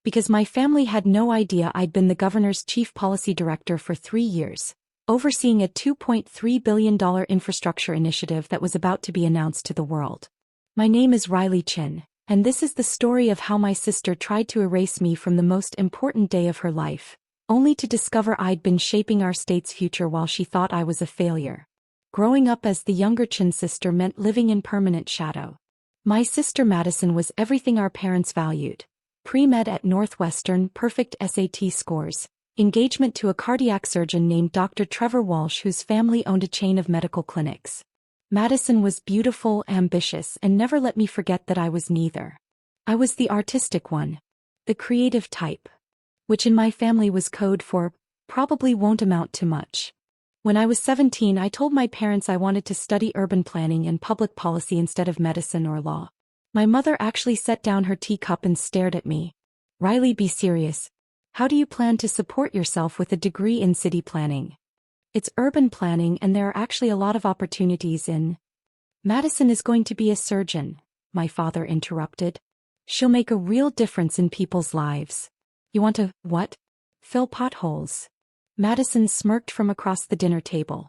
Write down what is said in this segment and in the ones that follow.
because my family had no idea I'd been the governor's chief policy director for 3 years, overseeing a $2.3 billion infrastructure initiative that was about to be announced to the world. My name is Riley Chen, and this is the story of how my sister tried to erase me from the most important day of her life, only to discover I'd been shaping our state's future while she thought I was a failure. Growing up as the younger Chen sister meant living in permanent shadow. My sister Madison was everything our parents valued. Pre-med at Northwestern, perfect SAT scores, engagement to a cardiac surgeon named Dr. Trevor Walsh whose family owned a chain of medical clinics. Madison was beautiful, ambitious, and never let me forget that I was neither. I was the artistic one. The creative type. Which in my family was code for, probably won't amount to much. When I was 17, I told my parents I wanted to study urban planning and public policy instead of medicine or law. My mother actually set down her teacup and stared at me. "Riley, be serious. How do you plan to support yourself with a degree in city planning? It's urban planning and there are actually a lot of opportunities in." "Madison is going to be a surgeon," my father interrupted. "She'll make a real difference in people's lives." "You want to, what?" "Fill potholes." Madison smirked from across the dinner table.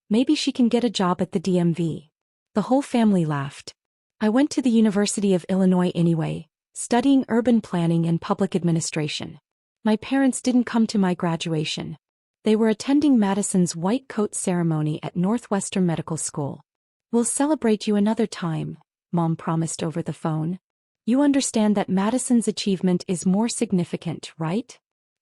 "Maybe she can get a job at the DMV." The whole family laughed. I went to the University of Illinois anyway, studying urban planning and public administration. My parents didn't come to my graduation. They were attending Madison's white coat ceremony at Northwestern Medical School. "We'll celebrate you another time," Mom promised over the phone. "You understand that Madison's achievement is more significant, right?"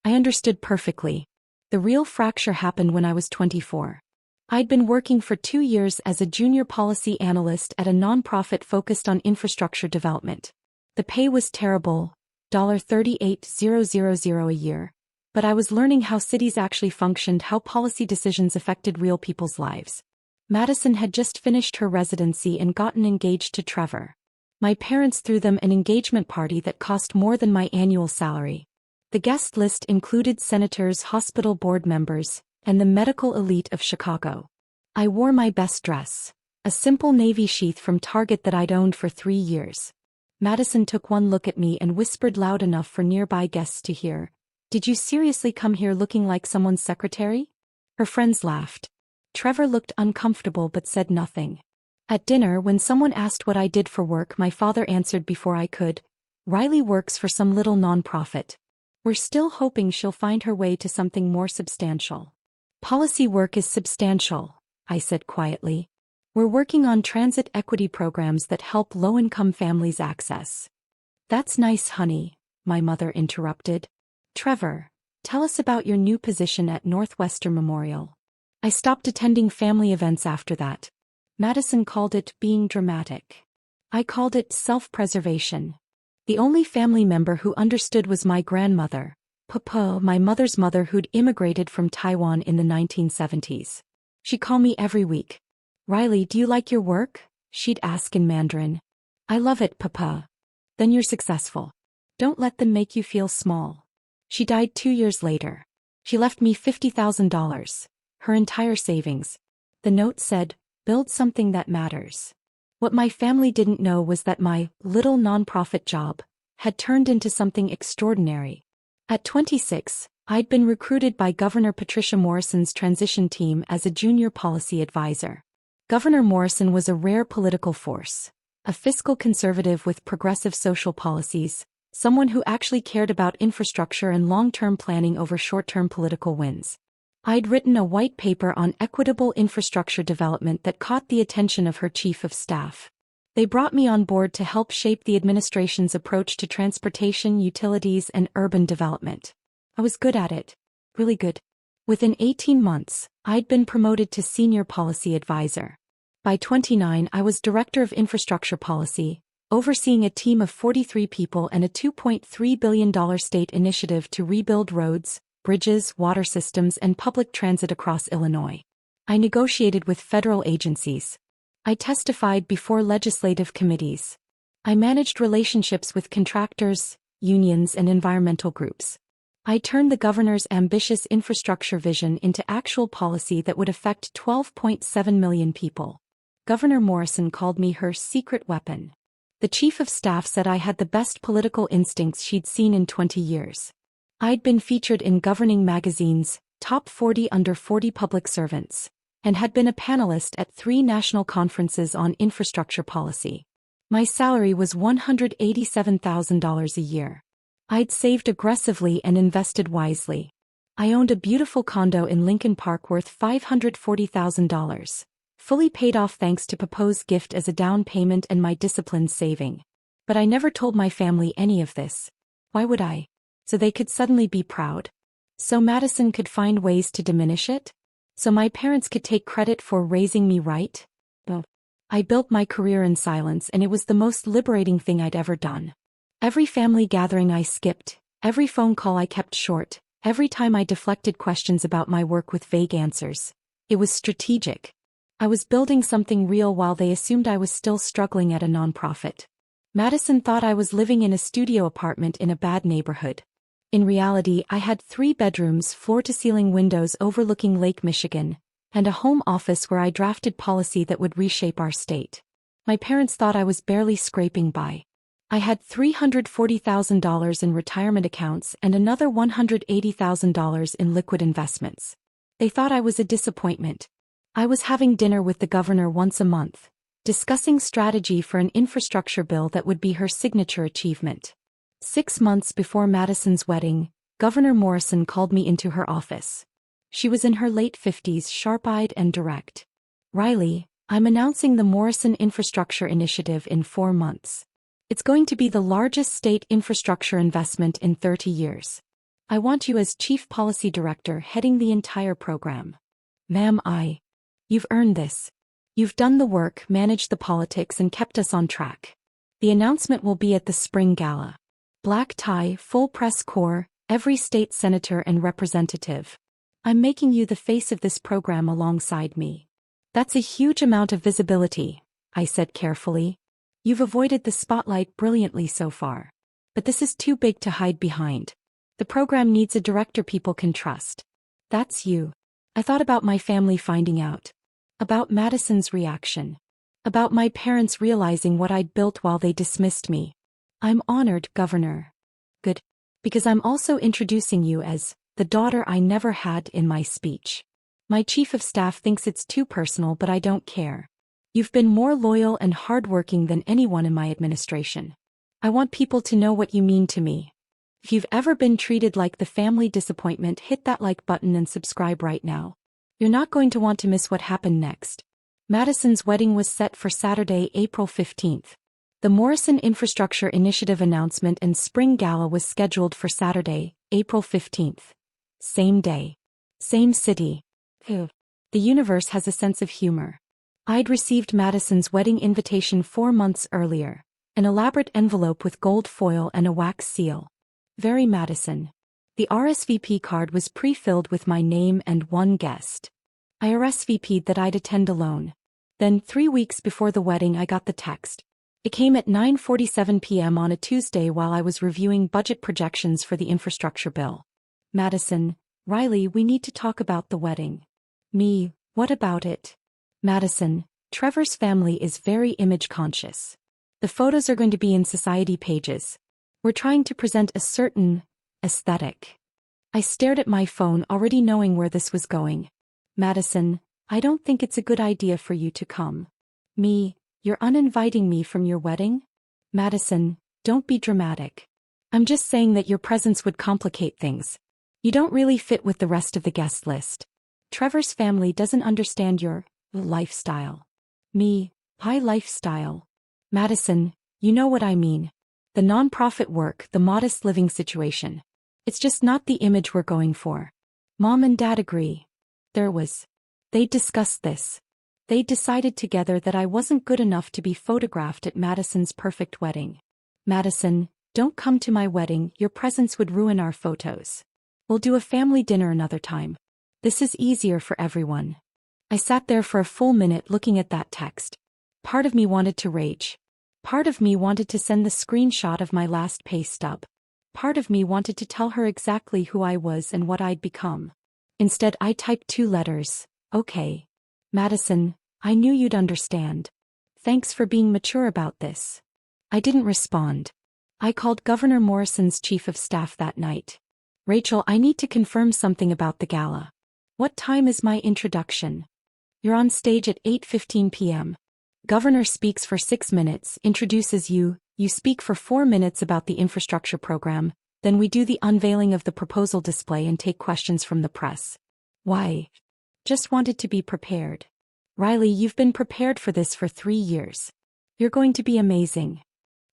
I understood perfectly. The real fracture happened when I was 24. I'd been working for 2 years as a junior policy analyst at a nonprofit focused on infrastructure development. The pay was terrible, $38,000 a year, but I was learning how cities actually functioned, how policy decisions affected real people's lives. Madison had just finished her residency and gotten engaged to Trevor. My parents threw them an engagement party that cost more than my annual salary. The guest list included senators, hospital board members, and the medical elite of Chicago. I wore my best dress, a simple navy sheath from Target that I'd owned for 3 years. Madison took one look at me and whispered loud enough for nearby guests to hear, "Did you seriously come here looking like someone's secretary?" Her friends laughed. Trevor looked uncomfortable but said nothing. At dinner, when someone asked what I did for work, my father answered before I could, "Riley works for some little nonprofit. We're still hoping she'll find her way to something more substantial." "Policy work is substantial," I said quietly. "We're working on transit equity programs that help low-income families access." "That's nice, honey," my mother interrupted. "Trevor, tell us about your new position at Northwestern Memorial." I stopped attending family events after that. Madison called it being dramatic. I called it self-preservation. The only family member who understood was my grandmother, Papa, my mother's mother who'd immigrated from Taiwan in the 1970s. She'd call me every week. "Riley, do you like your work?" she'd ask in Mandarin. "I love it, Papa." "Then you're successful. Don't let them make you feel small." She died 2 years later. She left me $50,000, her entire savings. The note said, "Build something that matters." What my family didn't know was that my little nonprofit job had turned into something extraordinary. At 26, I'd been recruited by Governor Patricia Morrison's transition team as a junior policy advisor. Governor Morrison was a rare political force, a fiscal conservative with progressive social policies, someone who actually cared about infrastructure and long-term planning over short-term political wins. I'd written a white paper on equitable infrastructure development that caught the attention of her chief of staff. They brought me on board to help shape the administration's approach to transportation, utilities, and urban development. I was good at it. Really good. Within 18 months, I'd been promoted to senior policy advisor. By 29, I was director of infrastructure policy, overseeing a team of 43 people and a $2.3 billion state initiative to rebuild roads, bridges, water systems, and public transit across Illinois. I negotiated with federal agencies. I testified before legislative committees. I managed relationships with contractors, unions, and environmental groups. I turned the governor's ambitious infrastructure vision into actual policy that would affect 12.7 million people. Governor Morrison called me her secret weapon. The chief of staff said I had the best political instincts she'd seen in 20 years. I'd been featured in governing magazines, top 40 under 40 public servants, and had been a panelist at 3 national conferences on infrastructure policy. My salary was $187,000 a year. I'd saved aggressively and invested wisely. I owned a beautiful condo in Lincoln Park worth $540,000, fully paid off thanks to Papa's gift as a down payment and my disciplined saving. But I never told my family any of this. Why would I? So they could suddenly be proud. So Madison could find ways to diminish it? So my parents could take credit for raising me right? No. I built my career in silence, and it was the most liberating thing I'd ever done. Every family gathering I skipped, every phone call I kept short, every time I deflected questions about my work with vague answers. It was strategic. I was building something real while they assumed I was still struggling at a nonprofit. Madison thought I was living in a studio apartment in a bad neighborhood. In reality, I had 3 bedrooms, floor-to-ceiling windows overlooking Lake Michigan, and a home office where I drafted policy that would reshape our state. My parents thought I was barely scraping by. I had $340,000 in retirement accounts and another $180,000 in liquid investments. They thought I was a disappointment. I was having dinner with the governor once a month, discussing strategy for an infrastructure bill that would be her signature achievement. 6 months before Madison's wedding, Governor Morrison called me into her office. She was in her late 50s, sharp-eyed and direct. "Riley, I'm announcing the Morrison Infrastructure Initiative in 4 months. It's going to be the largest state infrastructure investment in 30 years. I want you as Chief Policy Director heading the entire program." "Ma'am, You've earned this. You've done the work, managed the politics, and kept us on track. The announcement will be at the spring gala. Black tie, full press corps, every state senator and representative. I'm making you the face of this program alongside me." "That's a huge amount of visibility," I said carefully. "You've avoided the spotlight brilliantly so far. But this is too big to hide behind. The program needs a director people can trust. That's you." I thought about my family finding out. About Madison's reaction. About my parents realizing what I'd built while they dismissed me. "I'm honored, Governor." "Good. Because I'm also introducing you as the daughter I never had in my speech. My chief of staff thinks it's too personal, but I don't care. You've been more loyal and hardworking than anyone in my administration. I want people to know what you mean to me. If you've ever been treated like the family disappointment, hit that like button and subscribe right now. You're not going to want to miss what happened next." Madison's wedding was set for Saturday, April 15th. The Morrison Infrastructure Initiative announcement and spring gala was scheduled for Saturday, April 15th. Same day. Same city. The universe has a sense of humor. I'd received Madison's wedding invitation 4 months earlier, an elaborate envelope with gold foil and a wax seal. Very Madison. The RSVP card was pre-filled with my name and one guest. I RSVP'd that I'd attend alone. Then 3 weeks before the wedding I got the text. It came at 9:47 p.m. on a Tuesday while I was reviewing budget projections for the infrastructure bill. "Madison, Riley, we need to talk about the wedding." Me, what about it? Madison, Trevor's family is very image conscious. The photos are going to be in society pages. We're trying to present a certain aesthetic. I stared at my phone, already knowing where this was going. Madison, I don't think it's a good idea for you to come. Me, you're uninviting me from your wedding? Madison, don't be dramatic. I'm just saying that your presence would complicate things. You don't really fit with the rest of the guest list. Trevor's family doesn't understand your lifestyle. Me, high lifestyle. Madison, you know what I mean. The nonprofit work, the modest living situation. It's just not the image we're going for. Mom and Dad agree. They discussed this. They decided together that I wasn't good enough to be photographed at Madison's perfect wedding. Madison, don't come to my wedding, your presence would ruin our photos. We'll do a family dinner another time. This is easier for everyone. I sat there for a full minute looking at that text. Part of me wanted to rage. Part of me wanted to send the screenshot of my last pay stub. Part of me wanted to tell her exactly who I was and what I'd become. Instead, I typed 2 letters. Okay. Madison, I knew you'd understand. Thanks for being mature about this. I didn't respond. I called Governor Morrison's chief of staff that night. Rachel, I need to confirm something about the gala. What time is my introduction? You're on stage at 8:15 p.m. Governor speaks for 6 minutes, introduces you, you speak for 4 minutes about the infrastructure program, then we do the unveiling of the proposal display and take questions from the press. Why? Just wanted to be prepared. Riley, you've been prepared for this for 3 years. You're going to be amazing.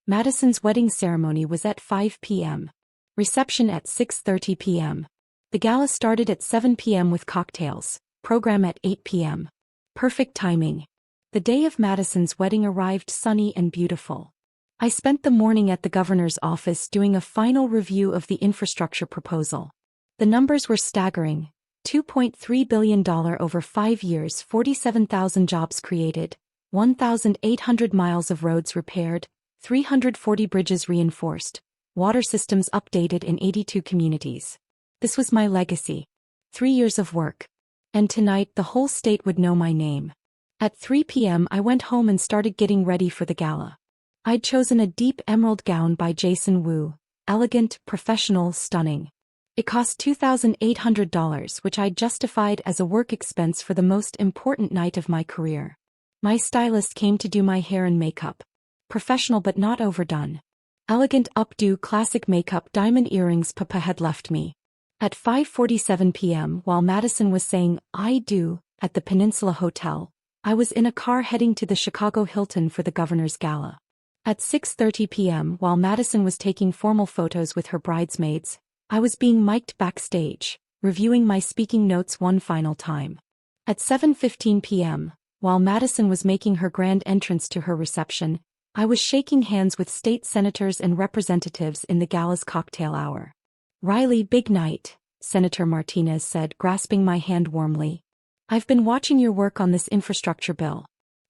Madison's wedding ceremony was at 5 p.m. Reception at 6:30 p.m. The gala started at 7 p.m. with cocktails, program at 8 p.m. Perfect timing. The day of Madison's wedding arrived sunny and beautiful. I spent the morning at the governor's office doing a final review of the infrastructure proposal. The numbers were staggering. $2.3 billion over 5 years, 47,000 jobs created, 1,800 miles of roads repaired, 340 bridges reinforced, water systems updated in 82 communities. This was my legacy. 3 years of work. And tonight the whole state would know my name. At 3 p.m. I went home and started getting ready for the gala. I'd chosen a deep emerald gown by Jason Wu, elegant, professional, stunning. It cost $2,800, which I justified as a work expense for the most important night of my career. My stylist came to do my hair and makeup. Professional but not overdone. Elegant updo classic makeup, diamond earrings. Papa had left me. At 5:47 p.m. while Madison was saying, "I do," at the Peninsula Hotel, I was in a car heading to the Chicago Hilton for the governor's gala. At 6:30 p.m. while Madison was taking formal photos with her bridesmaids, I was being mic'd backstage, reviewing my speaking notes one final time. At 7:15 p.m., while Madison was making her grand entrance to her reception, I was shaking hands with state senators and representatives in the gala's cocktail hour. "Riley, big night," Senator Martinez said, grasping my hand warmly. "I've been watching your work on this infrastructure bill.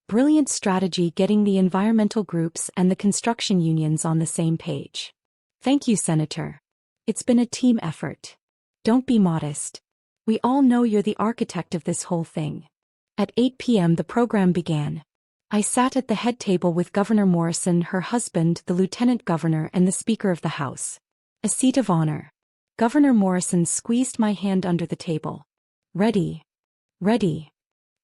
Brilliant strategy getting the environmental groups and the construction unions on the same page. Thank you, Senator. It's been a team effort. Don't be modest. We all know you're the architect of this whole thing." At 8 p.m. the program began. I sat at the head table with Governor Morrison, her husband, the lieutenant governor, and the Speaker of the House. A seat of honor. Governor Morrison squeezed my hand under the table. "Ready. Ready."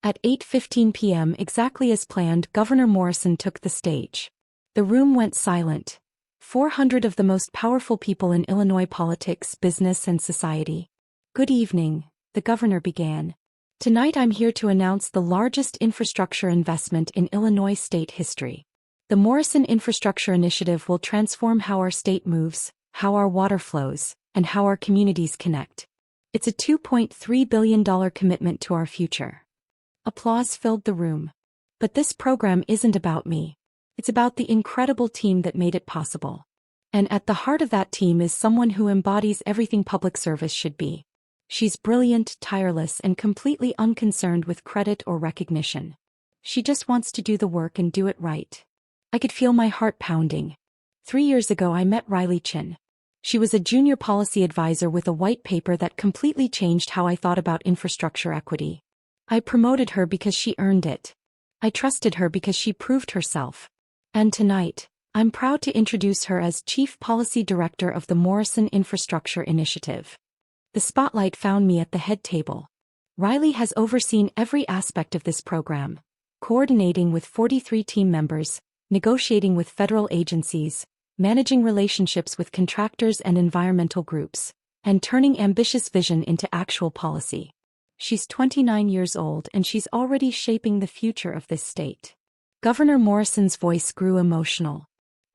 At 8:15 p.m. exactly as planned, Governor Morrison took the stage. The room went silent. 400 of the most powerful people in Illinois politics, business, and society. "Good evening," the governor began. "Tonight I'm here to announce the largest infrastructure investment in Illinois state history. The Morrison Infrastructure Initiative will transform how our state moves, how our water flows, and how our communities connect. It's a $2.3 billion commitment to our future." Applause filled the room. But this program isn't about me. It's about the incredible team that made it possible. And at the heart of that team is someone who embodies everything public service should be. She's brilliant, tireless, and completely unconcerned with credit or recognition. She just wants to do the work and do it right. I could feel my heart pounding. 3 years ago I met Riley Chen. She was a junior policy advisor with a white paper that completely changed how I thought about infrastructure equity. I promoted her because she earned it. I trusted her because she proved herself. And tonight, I'm proud to introduce her as Chief Policy Director of the Morrison Infrastructure Initiative. The spotlight found me at the head table. Riley has overseen every aspect of this program, coordinating with 43 team members, negotiating with federal agencies, managing relationships with contractors and environmental groups, and turning ambitious vision into actual policy. She's 29 years old and she's already shaping the future of this state. Governor Morrison's voice grew emotional.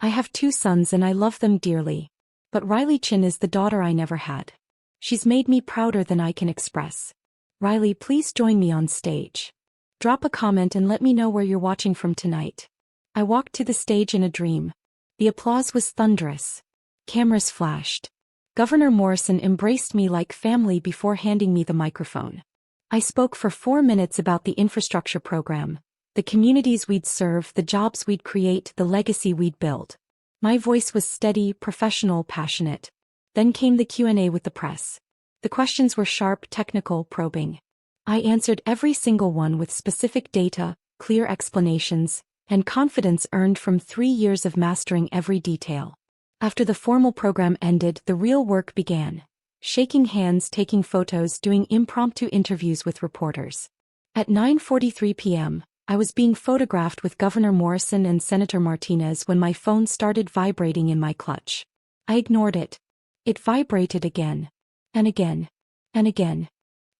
"I have 2 sons and I love them dearly. But Riley Chen is the daughter I never had. She's made me prouder than I can express. Riley, please join me on stage. Drop a comment and let me know where you're watching from tonight." I walked to the stage in a dream. The applause was thunderous. Cameras flashed. Governor Morrison embraced me like family before handing me the microphone. I spoke for 4 minutes about the infrastructure program, the communities we'd serve, the jobs we'd create, the legacy we'd build. My voice was steady, professional, passionate. Then came the Q&A with the press. The questions were sharp, technical, probing. I answered every single one with specific data, clear explanations, and confidence earned from 3 years of mastering every detail. After the formal program ended, the real work began. Shaking hands, taking photos, doing impromptu interviews with reporters. At 9:43 p.m., I was being photographed with Governor Morrison and Senator Martinez when my phone started vibrating in my clutch. I ignored it. It vibrated again. And again. And again.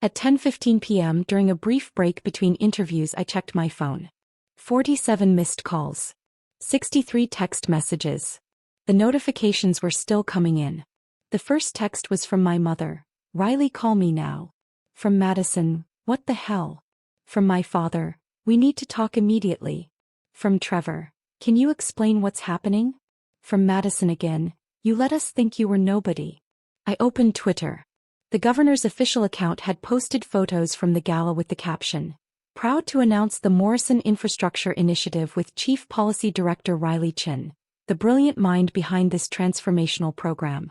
At 10:15 p.m., during a brief break between interviews, I checked my phone. 47 missed calls. 63 text messages. The notifications were still coming in. The first text was from my mother. "Riley, call me now." From Madison, "What the hell?" From my father, "We need to talk immediately." From Trevor, "Can you explain what's happening?" From Madison again, "You let us think you were nobody." I opened Twitter. The governor's official account had posted photos from the gala with the caption, "Proud to announce the Morrison Infrastructure Initiative with Chief Policy Director Riley Chen, the brilliant mind behind this transformational program.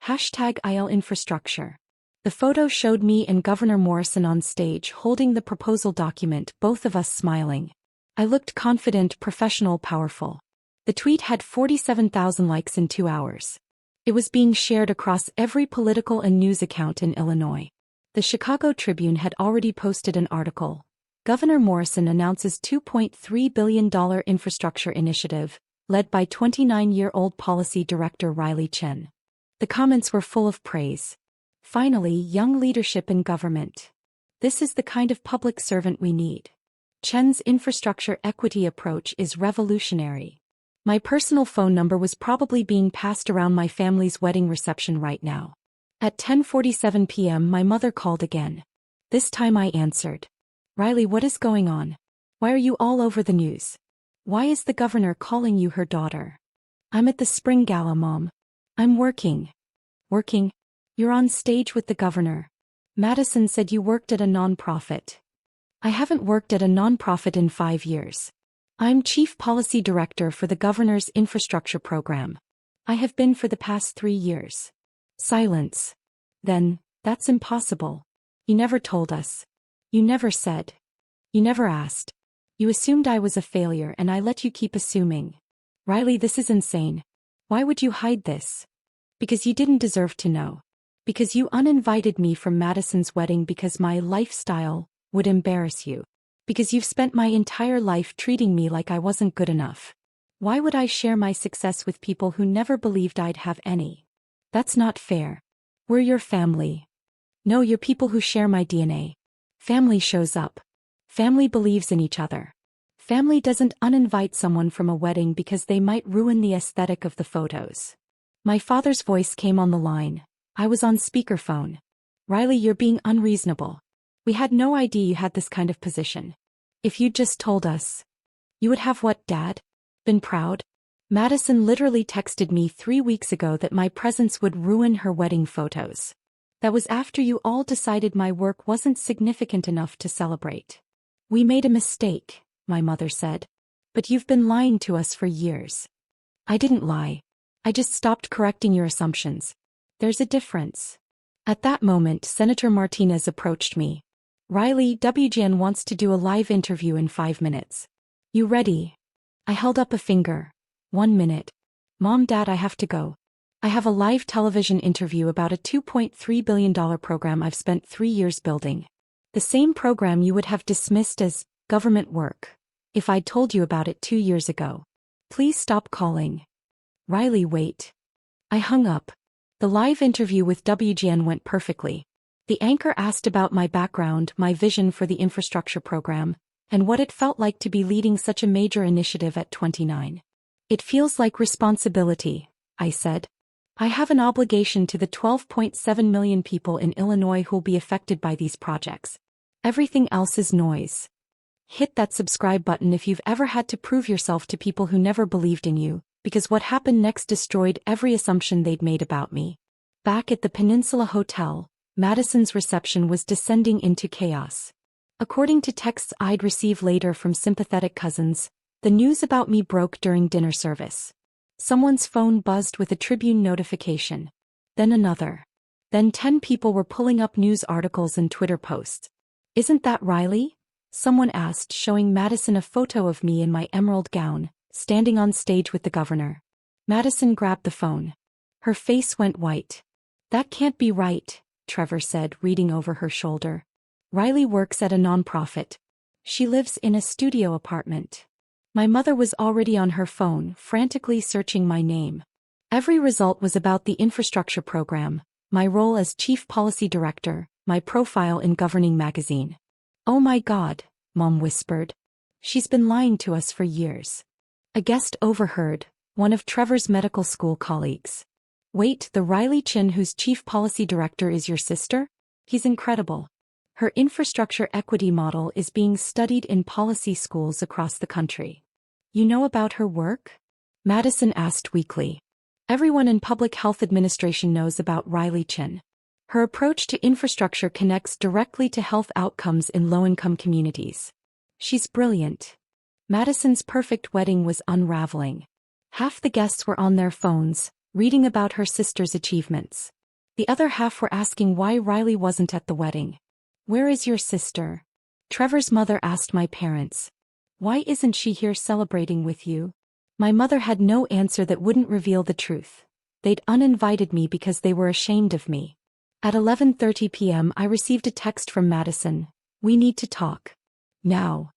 #IL Infrastructure." The photo showed me and Governor Morrison on stage holding the proposal document, both of us smiling. I looked confident, professional, powerful. The tweet had 47,000 likes in 2 hours. It was being shared across every political and news account in Illinois. The Chicago Tribune had already posted an article. Governor Morrison announces $2.3 billion infrastructure initiative, led by 29-year-old policy director Riley Chen. The comments were full of praise. Finally, young leadership in government. This is the kind of public servant we need. Chen's infrastructure equity approach is revolutionary. My personal phone number was probably being passed around my family's wedding reception right now. At 10:47 p.m., my mother called again. This time I answered. "Riley, what is going on? Why are you all over the news? Why is the governor calling you her daughter?" "I'm at the spring gala, Mom. I'm working." "Working? You're on stage with the governor. Madison said you worked at a nonprofit." "I haven't worked at a nonprofit in 5 years. I'm Chief Policy Director for the governor's infrastructure program. I have been for the past 3 years." Silence. Then, "That's impossible. You never told us. You never said. You never asked. You assumed I was a failure and I let you keep assuming. Riley, this is insane. Why would you hide this?" "Because you didn't deserve to know. Because you uninvited me from Madison's wedding because my lifestyle would embarrass you. Because you've spent my entire life treating me like I wasn't good enough. Why would I share my success with people who never believed I'd have any? That's not fair. We're your family. No, you're people who share my DNA. Family shows up. Family believes in each other. Family doesn't uninvite someone from a wedding because they might ruin the aesthetic of the photos." My father's voice came on the line. I was on speakerphone. "Riley, you're being unreasonable. We had no idea you had this kind of position. If you'd just told us." "You would have what, Dad? Been proud?" Madison literally texted me 3 weeks ago that my presence would ruin her wedding photos. "That was after you all decided my work wasn't significant enough to celebrate." "We made a mistake," my mother said. "But you've been lying to us for years." "I didn't lie. I just stopped correcting your assumptions. There's a difference." At that moment, Senator Martinez approached me. "Riley, WGN wants to do a live interview in 5 minutes. You ready?" I held up a finger. 1 minute. "Mom, Dad, I have to go. I have a live television interview about a $2.3 billion program I've spent 3 years building. The same program you would have dismissed as government work if I'd told you about it 2 years ago. Please stop calling." "Riley, wait." I hung up. The live interview with WGN went perfectly. The anchor asked about my background, my vision for the infrastructure program, and what it felt like to be leading such a major initiative at 29. "It feels like responsibility," I said. "I have an obligation to the 12.7 million people in Illinois who'll be affected by these projects. Everything else is noise." Hit that subscribe button if you've ever had to prove yourself to people who never believed in you, because what happened next destroyed every assumption they'd made about me. Back at the Peninsula Hotel, Madison's reception was descending into chaos. According to texts I'd receive later from sympathetic cousins, the news about me broke during dinner service. Someone's phone buzzed with a Tribune notification. Then another. Then 10 people were pulling up news articles and Twitter posts. "Isn't that Riley?" Someone asked, showing Madison a photo of me in my emerald gown, standing on stage with the governor. Madison grabbed the phone. Her face went white. "That can't be right," Trevor said, reading over her shoulder. "Riley works at a nonprofit. She lives in a studio apartment." My mother was already on her phone, frantically searching my name. Every result was about the infrastructure program, my role as chief policy director, my profile in Governing magazine. "Oh my God," Mom whispered. "She's been lying to us for years." A guest overheard, one of Trevor's medical school colleagues. "Wait, the Riley Chen whose chief policy director is your sister? He's incredible. Her infrastructure equity model is being studied in policy schools across the country." "You know about her work?" Madison asked weakly. "Everyone in public health administration knows about Riley Chen. Her approach to infrastructure connects directly to health outcomes in low-income communities. She's brilliant." Madison's perfect wedding was unraveling. Half the guests were on their phones, reading about her sister's achievements. The other half were asking why Riley wasn't at the wedding. "Where is your sister?" Trevor's mother asked my parents. "Why isn't she here celebrating with you?" My mother had no answer that wouldn't reveal the truth. They'd uninvited me because they were ashamed of me. At 11:30 p.m. I received a text from Madison. "We need to talk. Now."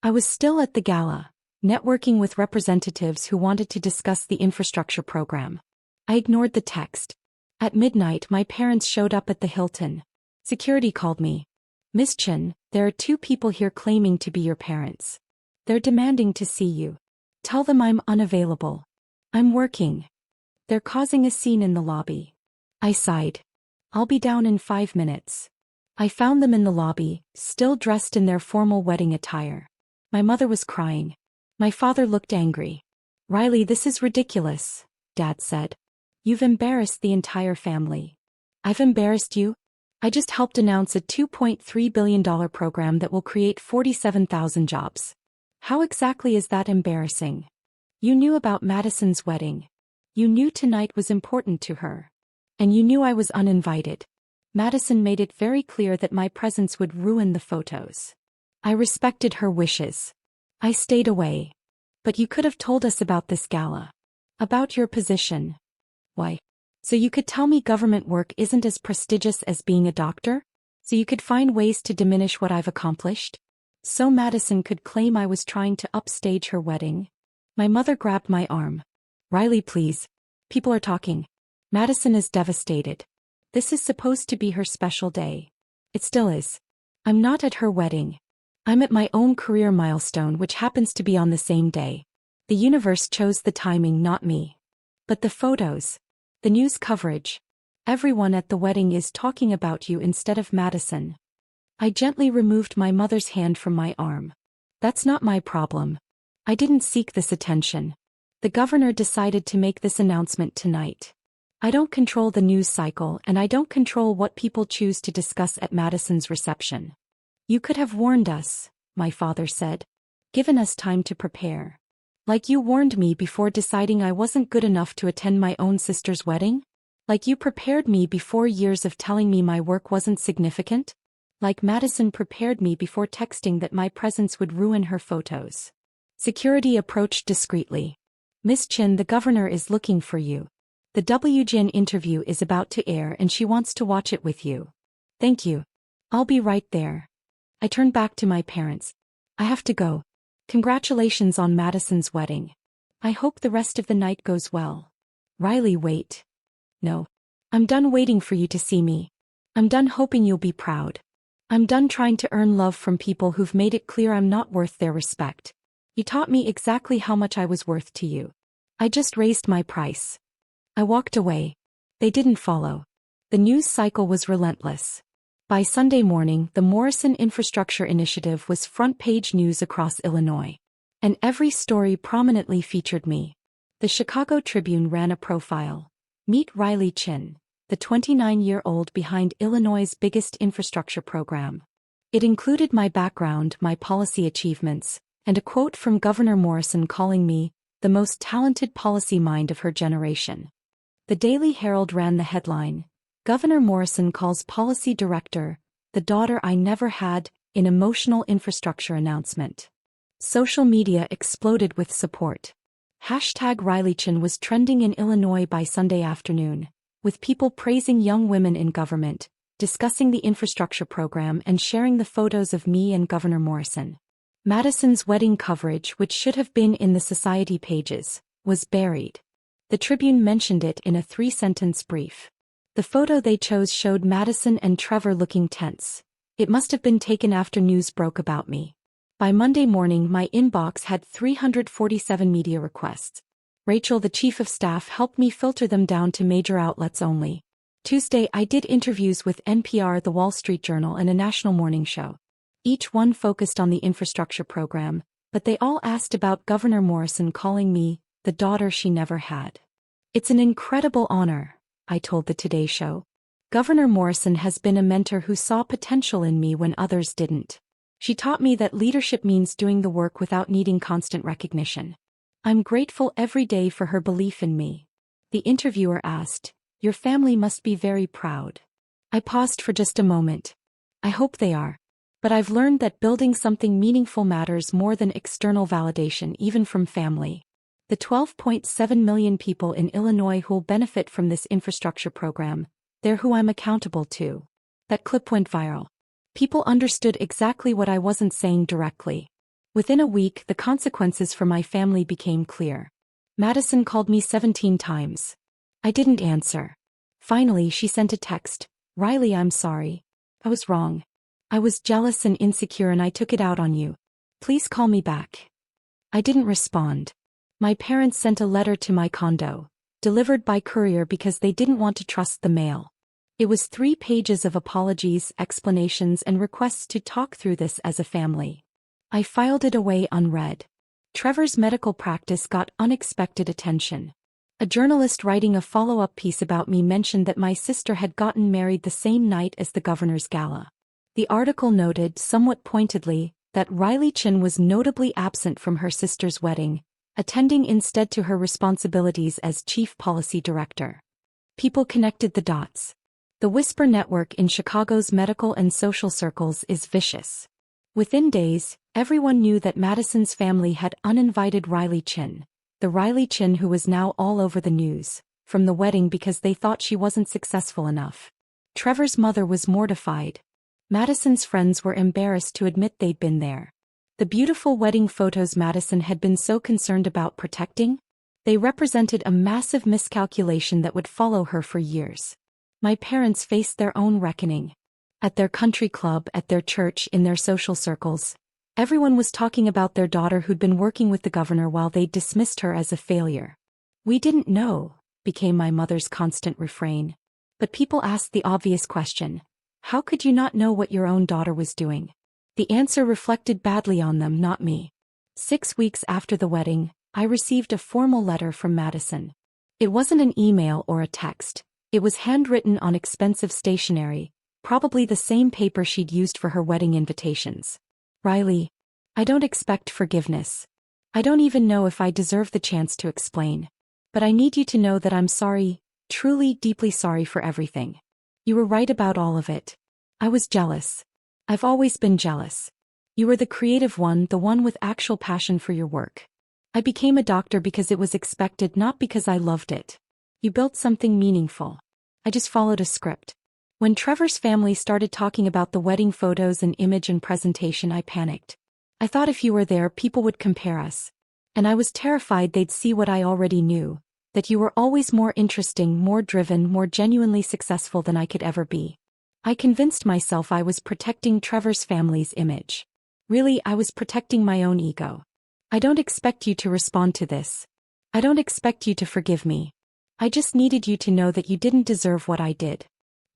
I was still at the gala, networking with representatives who wanted to discuss the infrastructure program. I ignored the text. At midnight, my parents showed up at the Hilton. Security called me. "Miss Chen, there are 2 people here claiming to be your parents. They're demanding to see you. Tell them I'm unavailable. I'm working. They're causing a scene in the lobby." I sighed. "I'll be down in 5 minutes." I found them in the lobby, still dressed in their formal wedding attire. My mother was crying. My father looked angry. "Riley, this is ridiculous," Dad said. "You've embarrassed the entire family." "I've embarrassed you? I just helped announce a $2.3 billion program that will create 47,000 jobs. How exactly is that embarrassing? You knew about Madison's wedding. You knew tonight was important to her. And you knew I was uninvited. Madison made it very clear that my presence would ruin the photos. I respected her wishes. I stayed away. But you could have told us about this gala. About your position." "Why? So you could tell me government work isn't as prestigious as being a doctor? So you could find ways to diminish what I've accomplished? So Madison could claim I was trying to upstage her wedding?" My mother grabbed my arm. "Riley, please. People are talking. Madison is devastated. This is supposed to be her special day. It still is. I'm not at her wedding. I'm at my own career milestone, which happens to be on the same day. The universe chose the timing, not me. But the photos, the news coverage, everyone at the wedding is talking about you instead of Madison." I gently removed my mother's hand from my arm. "That's not my problem. I didn't seek this attention. The governor decided to make this announcement tonight. I don't control the news cycle, and I don't control what people choose to discuss at Madison's reception." "You could have warned us," my father said. "Given us time to prepare. Like you warned me before deciding I wasn't good enough to attend my own sister's wedding? Like you prepared me before years of telling me my work wasn't significant? Like Madison prepared me before texting that my presence would ruin her photos." Security approached discreetly. "Miss Chen, the governor is looking for you. The WGN interview is about to air and she wants to watch it with you." "Thank you. I'll be right there." I turned back to my parents. "I have to go. Congratulations on Madison's wedding. I hope the rest of the night goes well." "Riley, wait. No. I'm done waiting for you to see me. I'm done hoping you'll be proud. I'm done trying to earn love from people who've made it clear I'm not worth their respect. You taught me exactly how much I was worth to you. I just raised my price." I walked away. They didn't follow. The news cycle was relentless. By Sunday morning, the Morrison Infrastructure Initiative was front-page news across Illinois. And every story prominently featured me. The Chicago Tribune ran a profile. "Meet Riley Chen, the 29-year-old behind Illinois' biggest infrastructure program." It included my background, my policy achievements, and a quote from Governor Morrison calling me the most talented policy mind of her generation. The Daily Herald ran the headline, "Governor Morrison calls policy director, the daughter I never had, in emotional infrastructure announcement. Social media exploded with support. #Riley Chen was trending in Illinois by Sunday afternoon, with people praising young women in government, discussing the infrastructure program and sharing the photos of me and Governor Morrison. Madison's wedding coverage, which should have been in the society pages, was buried. The Tribune mentioned it in a 3-sentence brief. The photo they chose showed Madison and Trevor looking tense. It must have been taken after news broke about me. By Monday morning, my inbox had 347 media requests. Rachel, the chief of staff, helped me filter them down to major outlets only. Tuesday, I did interviews with NPR, The Wall Street Journal, and a national morning show. Each one focused on the infrastructure program, but they all asked about Governor Morrison calling me the daughter she never had. It's an incredible honor, I told the Today Show. Governor Morrison has been a mentor who saw potential in me when others didn't. She taught me that leadership means doing the work without needing constant recognition. I'm grateful every day for her belief in me. The interviewer asked, "Your family must be very proud." I paused for just a moment. I hope they are. But I've learned that building something meaningful matters more than external validation, even from family. The 12.7 million people in Illinois who'll benefit from this infrastructure program, they're who I'm accountable to. That clip went viral. People understood exactly what I wasn't saying directly. Within a week, the consequences for my family became clear. Madison called me 17 times. I didn't answer. Finally, she sent a text. "Riley, I'm sorry. I was wrong. I was jealous and insecure and I took it out on you. Please call me back." I didn't respond. My parents sent a letter to my condo, delivered by courier because they didn't want to trust the mail. It was 3 pages of apologies, explanations, and requests to talk through this as a family. I filed it away unread. Trevor's medical practice got unexpected attention. A journalist writing a follow-up piece about me mentioned that my sister had gotten married the same night as the governor's gala. The article noted, somewhat pointedly, that Riley Chen was notably absent from her sister's wedding, attending instead to her responsibilities as chief policy director. People connected the dots. The whisper network in Chicago's medical and social circles is vicious. Within days, everyone knew that Madison's family had uninvited Riley Chen, the Riley Chen who was now all over the news, from the wedding because they thought she wasn't successful enough. Trevor's mother was mortified. Madison's friends were embarrassed to admit they'd been there. The beautiful wedding photos Madison had been so concerned about protecting? They represented a massive miscalculation that would follow her for years. My parents faced their own reckoning. At their country club, at their church, in their social circles, everyone was talking about their daughter who'd been working with the governor while they dismissed her as a failure. "We didn't know," became my mother's constant refrain. But people asked the obvious question. How could you not know what your own daughter was doing? The answer reflected badly on them, not me. 6 weeks after the wedding, I received a formal letter from Madison. It wasn't an email or a text. It was handwritten on expensive stationery, probably the same paper she'd used for her wedding invitations. "Riley, I don't expect forgiveness. I don't even know if I deserve the chance to explain. But I need you to know that I'm sorry, truly, deeply sorry for everything. You were right about all of it. I was jealous. I've always been jealous. You were the creative one, the one with actual passion for your work. I became a doctor because it was expected, not because I loved it. You built something meaningful. I just followed a script." When Trevor's family started talking about the wedding photos and image and presentation, I panicked. I thought if you were there, people would compare us. And I was terrified they'd see what I already knew, that you were always more interesting, more driven, more genuinely successful than I could ever be. I convinced myself I was protecting Trevor's family's image. Really, I was protecting my own ego. I don't expect you to respond to this. I don't expect you to forgive me. I just needed you to know that you didn't deserve what I did.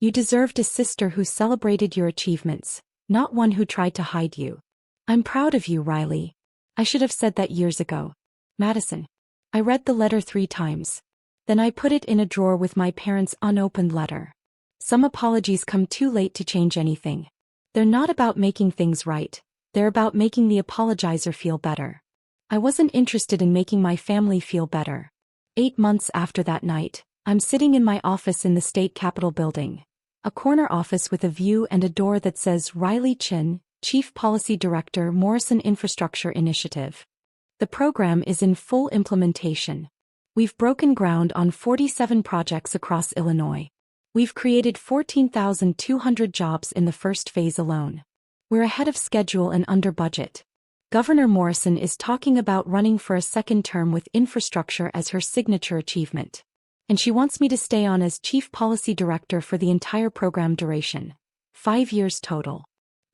You deserved a sister who celebrated your achievements, not one who tried to hide you. I'm proud of you, Riley. I should have said that years ago. Madison. I read the letter 3 times. Then I put it in a drawer with my parents' unopened letter. Some apologies come too late to change anything. They're not about making things right. They're about making the apologizer feel better. I wasn't interested in making my family feel better. 8 months after that night, I'm sitting in my office in the state capitol building. A corner office with a view and a door that says Riley Chen, Chief Policy Director, Morrison Infrastructure Initiative. The program is in full implementation. We've broken ground on 47 projects across Illinois. We've created 14,200 jobs in the first phase alone. We're ahead of schedule and under budget. Governor Morrison is talking about running for a second term with infrastructure as her signature achievement. And she wants me to stay on as Chief Policy Director for the entire program duration. 5 years total.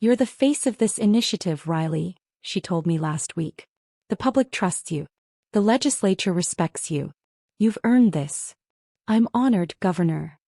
You're the face of this initiative, Riley, she told me last week. The public trusts you. The legislature respects you. You've earned this. I'm honored, Governor.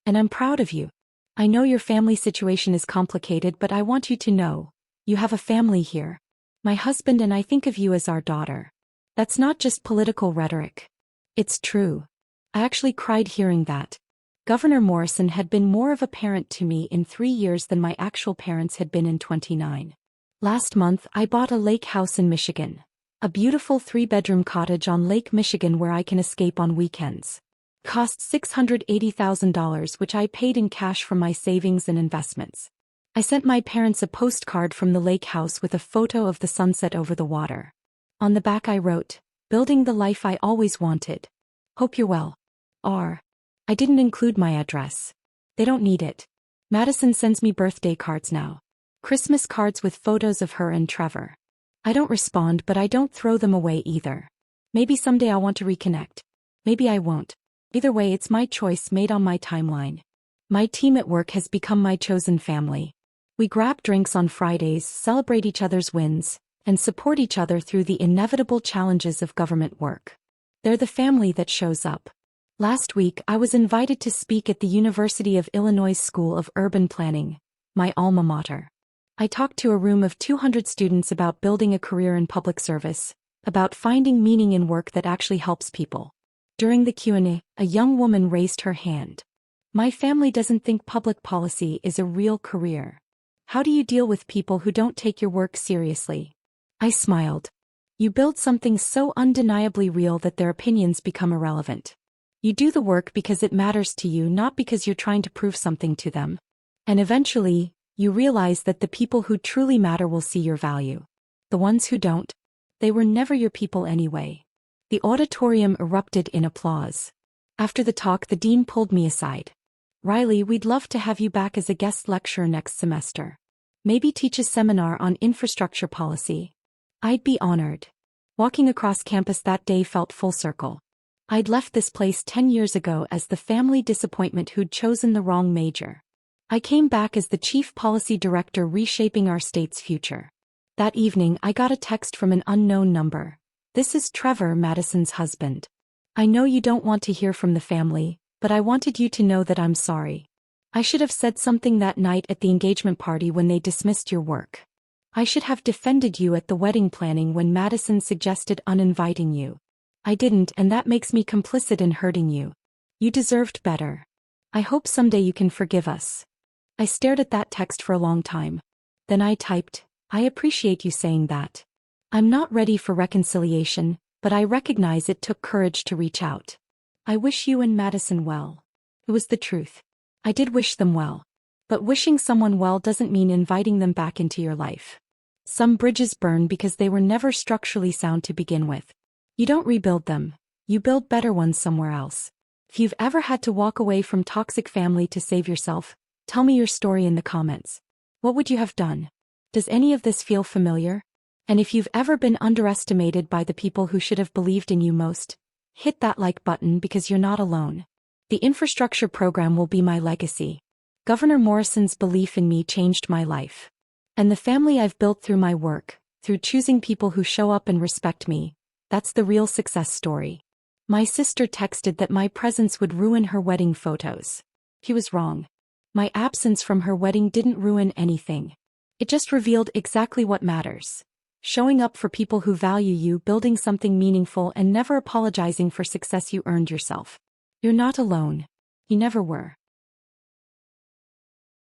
And I'm proud of you. I know your family situation is complicated, but I want you to know, you have a family here. My husband and I think of you as our daughter. That's not just political rhetoric. It's true. I actually cried hearing that. Governor Morrison had been more of a parent to me in 3 years than my actual parents had been in 29. Last month, I bought a lake house in Michigan. A beautiful 3-bedroom cottage on Lake Michigan where I can escape on weekends. Cost $680,000, which I paid in cash from my savings and investments. I sent my parents a postcard from the lake house with a photo of the sunset over the water. On the back I wrote, "Building the life I always wanted. Hope you're well. R." I didn't include my address. They don't need it. Madison sends me birthday cards now. Christmas cards with photos of her and Trevor. I don't respond, but I don't throw them away either. Maybe someday I'll want to reconnect. Maybe I won't. Either way, it's my choice made on my timeline. My team at work has become my chosen family. We grab drinks on Fridays, celebrate each other's wins, and support each other through the inevitable challenges of government work. They're the family that shows up. Last week, I was invited to speak at the University of Illinois School of Urban Planning, my alma mater. I talked to a room of 200 students about building a career in public service, about finding meaning in work that actually helps people. During the Q&A, a young woman raised her hand. "My family doesn't think public policy is a real career. How do you deal with people who don't take your work seriously?" I smiled. You build something so undeniably real that their opinions become irrelevant. You do the work because it matters to you, not because you're trying to prove something to them. And eventually, you realize that the people who truly matter will see your value. The ones who don't, they were never your people anyway. The auditorium erupted in applause. After the talk, the dean pulled me aside. "Riley, we'd love to have you back as a guest lecturer next semester. Maybe teach a seminar on infrastructure policy." I'd be honored. Walking across campus that day felt full circle. I'd left this place 10 years ago as the family disappointment who'd chosen the wrong major. I came back as the chief policy director reshaping our state's future. That evening, I got a text from an unknown number. "This is Trevor, Madison's husband. I know you don't want to hear from the family, but I wanted you to know that I'm sorry. I should have said something that night at the engagement party when they dismissed your work. I should have defended you at the wedding planning when Madison suggested uninviting you. I didn't, and that makes me complicit in hurting you. You deserved better. I hope someday you can forgive us." I stared at that text for a long time. Then I typed, "I appreciate you saying that. I'm not ready for reconciliation, but I recognize it took courage to reach out. I wish you and Madison well." It was the truth. I did wish them well. But wishing someone well doesn't mean inviting them back into your life. Some bridges burn because they were never structurally sound to begin with. You don't rebuild them. You build better ones somewhere else. If you've ever had to walk away from toxic family to save yourself, tell me your story in the comments. What would you have done? Does any of this feel familiar? And if you've ever been underestimated by the people who should have believed in you most, hit that like button because you're not alone. The infrastructure program will be my legacy. Governor Morrison's belief in me changed my life. And the family I've built through my work, through choosing people who show up and respect me, that's the real success story. My sister texted that my presence would ruin her wedding photos. He was wrong. My absence from her wedding didn't ruin anything. It just revealed exactly what matters. Showing up for people who value you, building something meaningful, and never apologizing for success you earned yourself. You're not alone. You never were.